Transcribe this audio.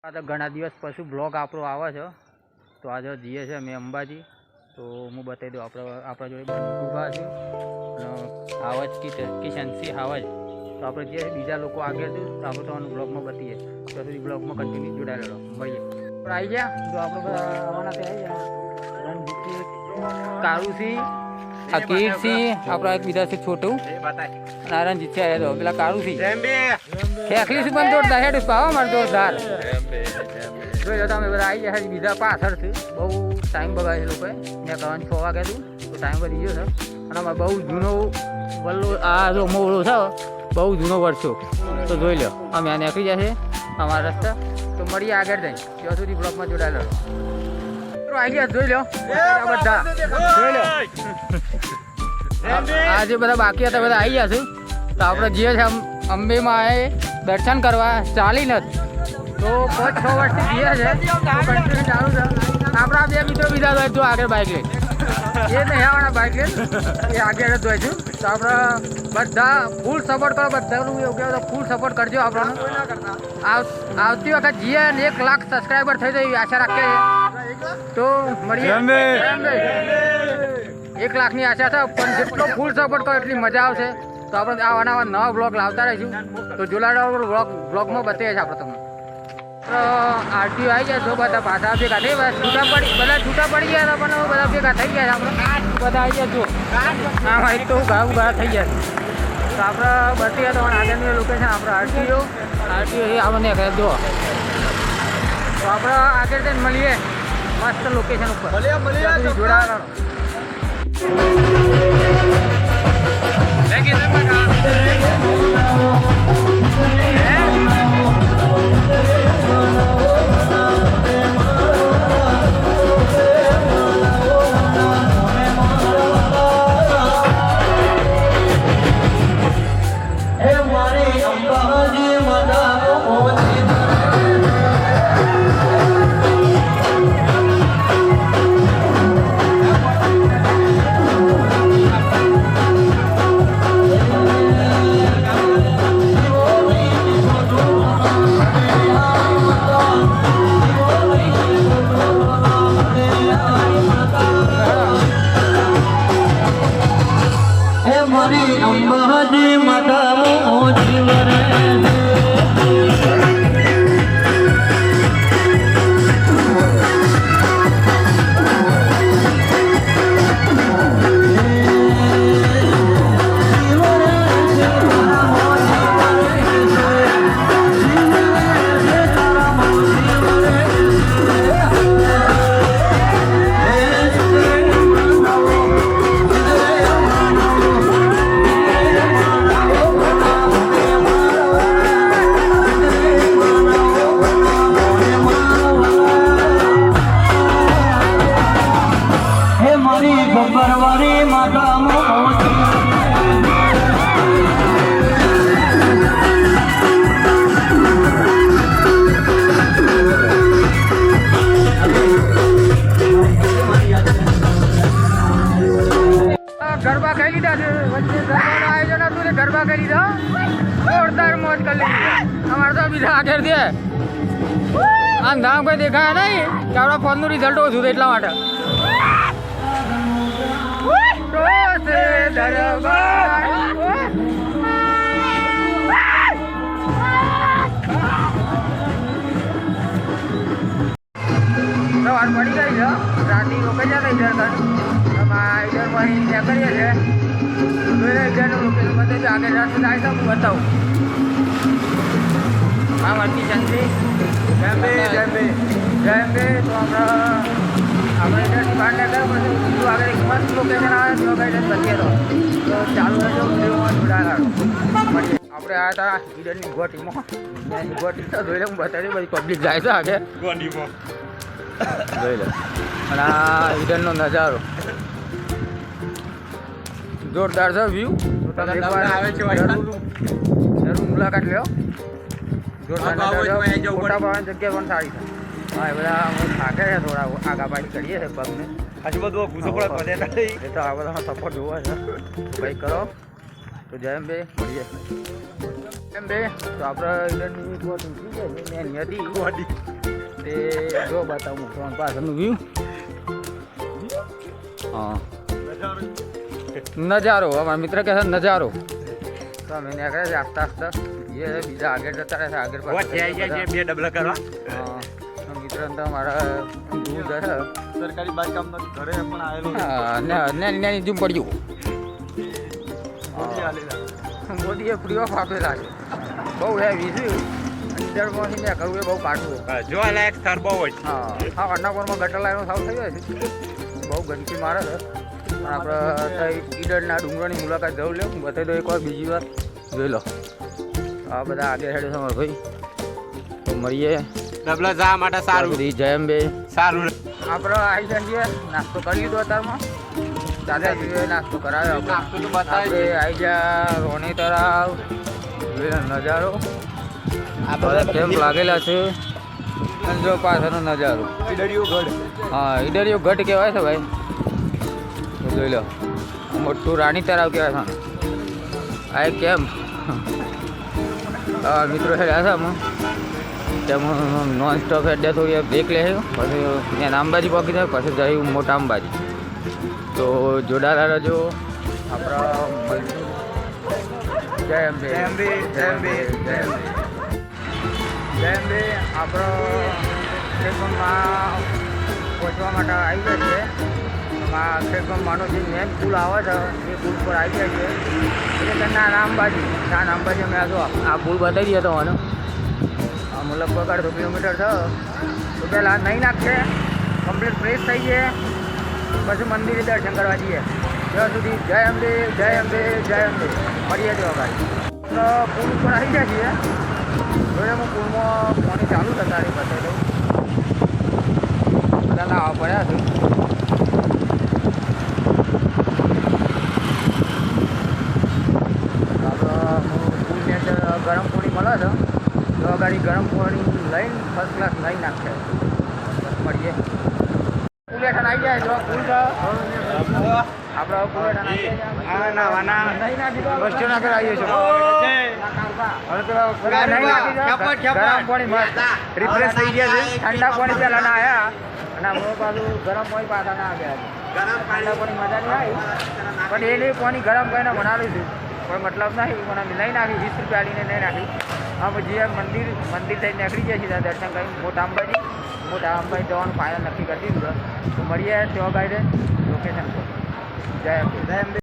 આ તો ઘણા દિવસ પછી બ્લોગ આપણો આવે છે તો આજે જઈએ છે અમે અંબાજી તો હું બતાવી દઉં આપણા જોડે ઊભા છે આવાજ કિશનસિંહ આવાજ તો આપણે જે બીજા લોકો આગળ છે તો આપણે તમને બ્લોગમાં બતાવીએ તો સુધી બ્લોગમાં કન્ટિન્યુ જોડાયેલો મળીએ આવી ગયા તો આપણે બધા આવવાના ત્યાં આવી ગયા રણજીત કારુસિંહ આ કીર્તસિંહ આપણા એક બીજા છે છોટું રણજીત છે તો પેલા કારુસિંહ ખેખલી છે પણ જોરદાર હેડ પાવો મારે જોરદાર જોઈ લો તમે બધા આવી ગયા બીજા પાછળ છે બહુ ટાઈમ બગાડે લોકોએ મેં કહેવાનું 6 વાગે હતું તો ટાઈમ વધી ગયો છે અને અમારે બહુ જૂનો વલ્લો આ જો મોવડો છે બહુ જૂનો વર્ષો તો જોઈ લો અમે આ નીકળી જશે અમારા રસ્તા તો મળીએ આગળ જઈને ત્યાં સુધી બ્લોકમાં જોડાયેલો આવી ગયા જોઈ લો બધા જોઈ લો આજે બધા બાકી હતા બધા આવી ગયા છે તો આપણે જઈએ છીએ અંબેમાં દર્શન કરવા ચાલીને તો 5-6 વર્ષથી જઈએ છે કન્ટિન્યુ ચાલુ છે આપણા બે મિત્રો બીજા હોય જો આગળ બાઇક લઈ એ નહીં આવવાના બાઇક લઈ એ આગળ જ જોઈશું તો આપણે બધા ફૂલ સપોર્ટ કરો બધાનું એવું કહેવાય ફૂલ સપોર્ટ કરજો આપણને આવતી વખત જઈએ 1 લાખ સબસ્ક્રાઈબર થઈ જાય એવી આશા રાખીએ તો મળીએ 1 લાખની આશા છે પણ જેટલો ફૂલ સપોર્ટ કરો એટલી મજા આવશે તો આપણે આવા નવા બ્લોગ લાવતા રહીશું તો જોડાડા બ્લોગમાં બતાવીએ છીએ આપણે તમને આરટીઓ આવી ગયા તો બધા પાછા ભેગા થઈ બધા છૂટા પડી ગયા પણ બધા ભેગા થઈ ગયા આપણે બધા આવી ગયા જો હા ભાઈ તો ઘણા થઈ ગયા તો આપણે બતાવીએ તો આગળની લોકેશન આપણે આરટીઓ એ આપણને કહે જો તો આપણે આગળ જઈને મળીએ મસ્ત લોકેશન ઉપર જોડાવાનો અંબાજી માતા ગબ્બરવાળી માતા ગરબા ખાઈ લીધા છે વચ્ચે ગરબાનું આયોજન હતું ને ગરબા કરી લીધા જોરદાર મોજ કરી લીધી અમારે તો બીજા આગળ દે આમ ધામ કોઈ દેખાય નહીં કે આપણા ફોનનું રિઝલ્ટ ઓછું એટલા માટે સવાર પડી ગઈ છે રાતે લોકો જતા ઇધર કર ઇધર વહી નીકળીએ છે ઇધરનું લોકેશન બતાવી આગળ રસ્તે જાય તો હું બતાવું હા મારી કિશનસિંહ જય અંબે તો આપણે ઇધરથી બહાર નીકળ્યા પછી બીજું આગળ એક મસ્ત લોકેશન આવે તો કઈ બતાવીએ તો ચાલુ રહેજો વિડીયોમાં જોડાયેલા મળીએ આપણે આવ્યા હતા ઈડરની ગોટીમાં ગોટી તો જોઈ લે હું બતાવી બધી પબ્લિક જાય છે આગળ જોઈ લે અને આ ઈડનનો નજારો જોરદાર છે વ્યૂ તો તમે આવે છે જરૂર મુલાકાત લ્યો જોરદાર નજારો ફોટા પાડવાની જગ્યા પણ સારી છે હા એ બધા થાકે છે થોડા આગા પાછી કરીએ છે પગને હજુ બધું ઘૂસો પડે એ તો આ બધા સપોર્ટ જોવા છે ભાઈ કરો તો જય અંબે મળીએ. એમ બે તો આપણે ઈડરની બોટ ઊંચી છે ને એની હતી તે જો બતાવું તમારી પાછળનું વ્યૂ. હા નજારો અમારા મિત્ર કહે છે નજારો. તો અમે નીકળે છે આસ્તા આસ્તા એ બીજા આગળ જતા રહે છે આગળ બે ડબલા કરવા હા મિત્ર તો મારા દૂર છે સરકારી બાંધકામ ઘરે પણ આવેલું નાની જૂમ પડ્યું. મોદીએ ફ્રી ઓફ આપેલા છે બહુ હેવી છે અંદરમાંથી મેં કરવું એ બહુ કાઢવું. જોવાલાયક સ્થળ બહુ જ હા હા અન્નાપુરમાં ગટર લાઈનો સાવ થઈ જાય છે બહુ ગંદકી મારે છે પણ આપણે ઈડરના ડુંગરની મુલાકાત જવું લે હું બતાવી દઉં એકવાર બીજી વાર જોઈ લો. આ બધા આગળ હેડે છે મારા ભાઈ તો મળીએ ડબલા જવા માટે સારું સુધી જય અંબે. સારું આપણે આવી જઈએ નાસ્તો કરી લીધો અત્યારમાં દાદા જોઈએ નાસ્તો કરાવ્યો નાસ્તો તો બતાવે આપણે આવી ગયા રોણી તળાવ જોઈએ નજારો બધા કેમ્પ લાગેલા છે અને જો પાછળનો નજારો હા ઈડરિયો ગઢ કહેવાય છે ભાઈ તો જોઈ લો મોટું રાણી તળાવ કહેવાય છે આ એક કેમ્પ મિત્રો હેડ્યા છે આમાં તેમાં નોન સ્ટોપ હેડે થોડી બ્રેક લે પછી ત્યાં અંબાજી પહોંચી જાય પછી જઈ મોટા અંબાજી તો જોડાલા રહેજો આપણા જય અંબે જય અંબે જય અંબે જય અંબે જય અંબે આપણો ખેડબ્રહ્મા પહોંચવા માટે આવી જાય છે એમાં ખેડબ્રહ્માનો જે મેન પુલ આવે છે એ પુલ પર આવી જાય છે એટલે નાના અંબાજી અમે આ પુલ બતાવી દઈએ તો મને આમ લગભગ 1.5 કિલોમીટર છે તો પહેલાં નહીં નાખશે કમ્પ્લીટ ફ્રેશ થઈ જાય પછી મંદિરે દર્શન કરવા જઈએ ત્યાં સુધી જય અંબે જય અંબે જય અંબે મળીએ તો ગાડી તો પુલ ઉપર આવી જાય છીએ જોડે હું પુલમાં પાણી ચાલુ છે તારી બતાવી દઉં બધા લાવવા પડ્યા છે પુલની અંદર ગરમ પાણી મળે છે તો ગાડી ગરમ પાણી લઈને ફર્સ્ટ ક્લાસ લઈ નાખશે બસ મળીએ પુલ હેઠળ આવી જાય જો પુલ છે આપણે પુલ હેઠળ આવી જાય બસ સ્ટેન્ડ આગળ આવીએ છીએ ગરમ પાણી મસ્ત રિફ્રેશ થઈ ગયા છે ઠંડા પાણી પહેલાં ના આવ્યા અને હમણાં પાછું ગરમ પાણી પાછા ના આવ્યા ઠંડા પાણી મજા નહીં આવી પણ એને પાણી ગરમ કરીને બનાવ્યું છે કોઈ મતલબ નહીં પણ અમે નહીં નાખી 20 રૂપિયા આવીને નહીં નાખી અમે જે મંદિર થઈને નીકળી જાય છે ત્યાં દર્શન કરી મોટા અંબાજી જવાનું ફાઇનલ નક્કી કરી દીધું તો મળીએ ત્યાં ગાઈડે લોકેશન પર જય અંબે.